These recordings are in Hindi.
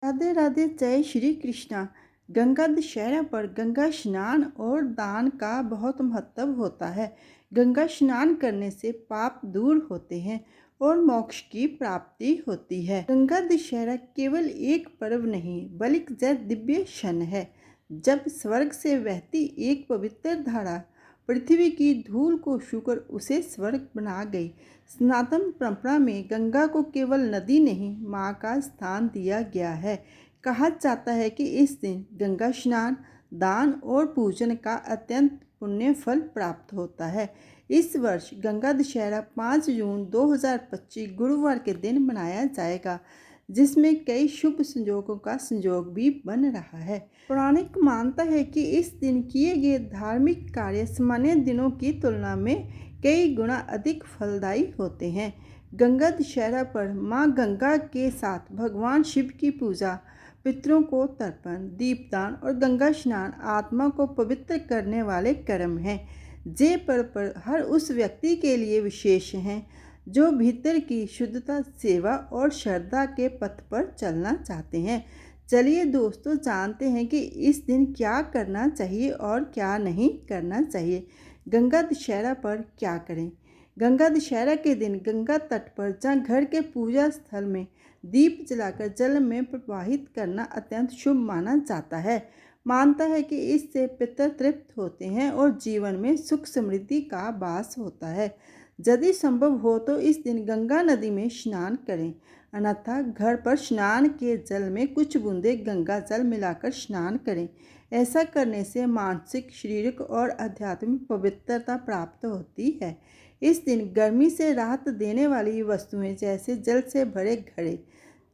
राधे राधे। जय श्री कृष्णा। गंगा दशहरा पर गंगा स्नान और दान का बहुत महत्व होता है। गंगा स्नान करने से पाप दूर होते हैं और मोक्ष की प्राप्ति होती है। गंगा दशहरा केवल एक पर्व नहीं बल्कि दिव्य क्षण है, जब स्वर्ग से बहती एक पवित्र धारा पृथ्वी की धूल को छूकर उसे स्वर्ग बना गई। सनातन परंपरा में गंगा को केवल नदी नहीं, माँ का स्थान दिया गया है। कहा जाता है कि इस दिन गंगा स्नान, दान और पूजन का अत्यंत पुण्य फल प्राप्त होता है। इस वर्ष गंगा दशहरा 5 जून 2025 गुरुवार के दिन मनाया जाएगा, जिसमें कई शुभ संजोगों का संयोग भी बन रहा है। पौराणिक मानता है कि इस दिन किए गए धार्मिक कार्य सामान्य दिनों की तुलना में कई गुना अधिक फलदायी होते हैं। गंगा दशहरा पर माँ गंगा के साथ भगवान शिव की पूजा, पितरों को तर्पण, दीपदान और गंगा स्नान आत्मा को पवित्र करने वाले कर्म हैं। ये पर्व पर हर उस व्यक्ति के लिए विशेष हैं जो भीतर की शुद्धता, सेवा और श्रद्धा के पथ पर चलना चाहते हैं। चलिए दोस्तों, जानते हैं कि इस दिन क्या करना चाहिए और क्या नहीं करना चाहिए। गंगा दशहरा पर क्या करें। गंगा दशहरा के दिन गंगा तट पर या घर के पूजा स्थल में दीप जलाकर जल में प्रवाहित करना अत्यंत शुभ माना जाता है। मानता है कि इससे पितर तृप्त होते हैं और जीवन में सुख समृद्धि का वास होता है। यदि संभव हो तो इस दिन गंगा नदी में स्नान करें, अन्यथा घर पर स्नान के जल में कुछ बूंदे गंगा जल मिलाकर स्नान करें। ऐसा करने से मानसिक, शारीरिक और आध्यात्मिक पवित्रता प्राप्त होती है। इस दिन गर्मी से राहत देने वाली वस्तुएं जैसे जल से भरे घड़े,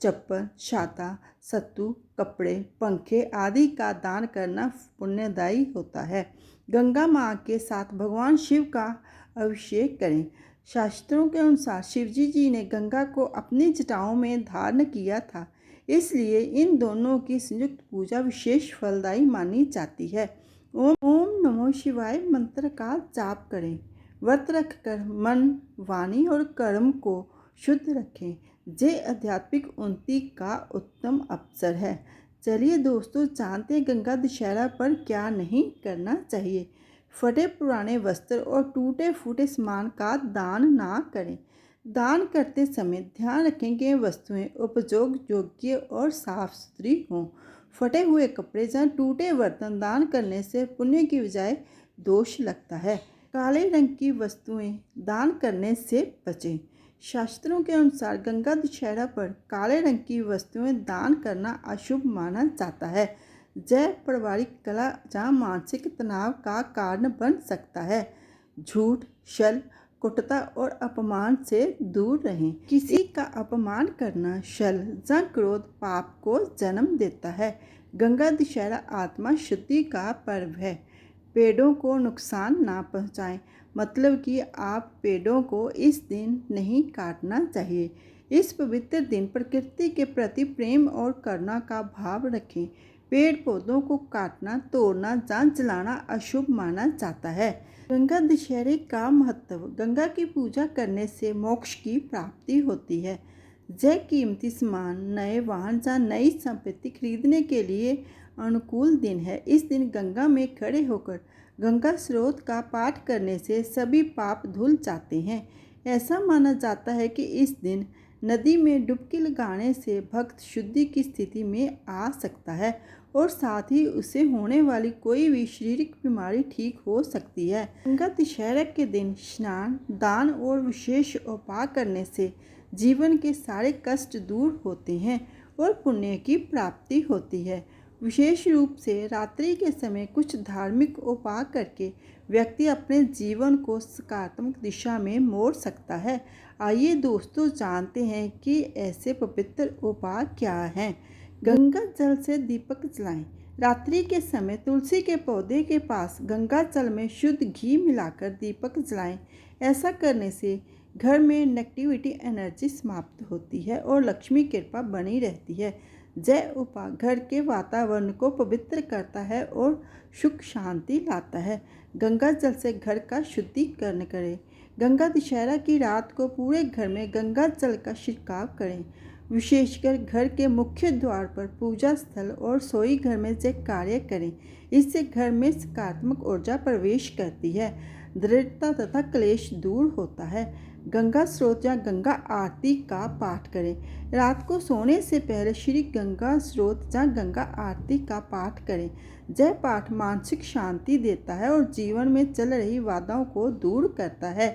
चप्पल, छाता, सत्तू, कपड़े, पंखे आदि का दान करना पुण्यदायी होता है। गंगा माँ के साथ भगवान शिव का अभिषेक करें। शास्त्रों के अनुसार शिवजी जी ने गंगा को अपनी जटाओं में धारण किया था, इसलिए इन दोनों की संयुक्त पूजा विशेष फलदायी मानी जाती है। ओम नमो शिवाय मंत्र का जाप करें। व्रत रखकर मन, वाणी और कर्म को शुद्ध रखें। ये आध्यात्मिक उन्नति का उत्तम अवसर है। चलिए दोस्तों, जानते हैं गंगा दशहरा पर क्या नहीं करना चाहिए। फटे पुराने वस्त्र और टूटे फूटे सामान का दान ना करें। दान करते समय ध्यान रखें कि वस्तुएं उपयोग योग्य और साफ सुथरी हों। फटे हुए कपड़े या टूटे बर्तन दान करने से पुण्य की बजाय दोष लगता है। काले रंग की वस्तुएं दान करने से बचें। शास्त्रों के अनुसार गंगा दशहरा पर काले रंग की वस्तुएं दान करना अशुभ माना जाता है। जय पारिवारिक कला या मानसिक तनाव का कारण बन सकता है। झूठ, छल, कुटिलता और अपमान से दूर रहें। किसी का अपमान करना, छल या क्रोध पाप को जन्म देता है। गंगा दशहरा आत्मा शुद्धि का पर्व है। पेड़ों को नुकसान ना पहुंचाएं, मतलब कि आप पेड़ों को इस दिन नहीं काटना चाहिए। इस पवित्र दिन प्रकृति के प्रति प्रेम और करुणा का भाव रखें। पेड़ पौधों को काटना, तोड़ना या जलाना अशुभ माना जाता है। गंगा दशहरे का महत्व। गंगा की पूजा करने से मोक्ष की प्राप्ति होती है। यह कीमती सामान, नए वाहन या नई संपत्ति खरीदने के लिए अनुकूल दिन है। इस दिन गंगा में खड़े होकर गंगा स्रोत का पाठ करने से सभी पाप धुल जाते हैं। ऐसा माना जाता है कि इस दिन नदी में डुबकी लगाने से भक्त शुद्धि की स्थिति में आ सकता है और साथ ही उसे होने वाली कोई भी शारीरिक बीमारी ठीक हो सकती है। गंगा दशहरा के दिन स्नान, दान और विशेष उपाय करने से जीवन के सारे कष्ट दूर होते हैं और पुण्य की प्राप्ति होती है। विशेष रूप से रात्रि के समय कुछ धार्मिक उपाय करके व्यक्ति अपने जीवन को सकारात्मक दिशा में मोड़ सकता है। आइए दोस्तों, जानते हैं कि ऐसे पवित्र उपाय क्या हैं। गंगा जल से दीपक जलाएं। रात्रि के समय तुलसी के पौधे के पास गंगा जल में शुद्ध घी मिलाकर दीपक जलाएं। ऐसा करने से घर में नेगेटिविटी एनर्जी समाप्त होती है और लक्ष्मी कृपा बनी रहती है। जय उपाय घर के वातावरण को पवित्र करता है और सुख शांति लाता है। गंगा जल से घर का शुद्धिकरण करें। गंगा दशहरा की रात को पूरे घर में गंगा जल का छिड़काव करें। विशेषकर घर के मुख्य द्वार पर, पूजा स्थल और सोई घर में से कार्य करें। इससे घर में सकारात्मक ऊर्जा प्रवेश करती है, दृढ़ता तथा क्लेश दूर होता है। गंगा स्रोत या गंगा आरती का पाठ करें। रात को सोने से पहले श्री गंगा स्रोत या गंगा आरती का पाठ करें। यह पाठ मानसिक शांति देता है और जीवन में चल रही बाधाओं को दूर करता है।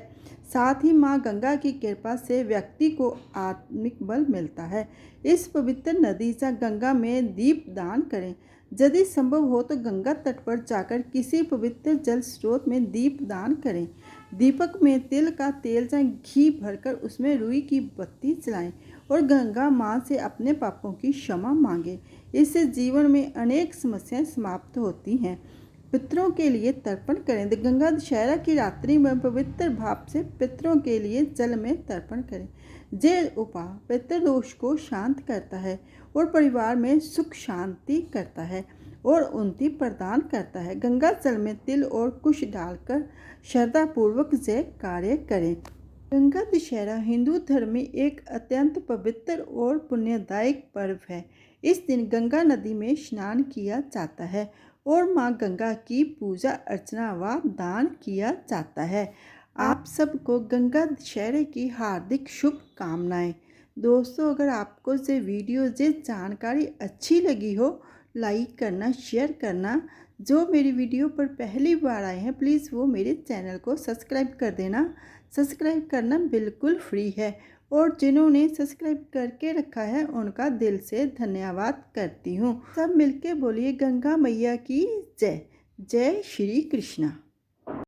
साथ ही माँ गंगा की कृपा से व्यक्ति को आत्मिक बल मिलता है। इस पवित्र नदी या गंगा में दीप दान करें। यदि संभव हो तो गंगा तट पर जाकर किसी पवित्र जल स्रोत में दीप दान करें। दीपक में तिल का तेल या घी भरकर उसमें रुई की बत्ती जलाएं और गंगा माँ से अपने पापों की क्षमा मांगें। इससे जीवन में अनेक समस्याएं समाप्त होती हैं। पितरों के लिए तर्पण करें। गंगा दशहरा की रात्रि में पवित्र भाव से पितरों के लिए जल में तर्पण करें। ये उपाय पितृदोष को शांत करता है और परिवार में सुख शांति करता है और उन्नति प्रदान करता है। गंगा जल में तिल और कुश डालकर श्रद्धापूर्वक यह कार्य करें। गंगा दशहरा हिंदू धर्म में एक अत्यंत पवित्र और पुण्यदायक पर्व है। इस दिन गंगा नदी में स्नान किया जाता है और माँ गंगा की पूजा अर्चना व दान किया जाता है। आप सबको गंगा दशहरे की हार्दिक शुभकामनाएं। दोस्तों, अगर आपको ये वीडियो ये जानकारी अच्छी लगी हो, लाइक करना, शेयर करना। जो मेरी वीडियो पर पहली बार आए हैं प्लीज़ वो मेरे चैनल को सब्सक्राइब कर देना। सब्सक्राइब करना बिल्कुल फ्री है और जिन्होंने सब्सक्राइब करके रखा है उनका दिल से धन्यवाद करती हूँ। सब मिलके बोलिए गंगा मैया की जय। जय श्री कृष्णा।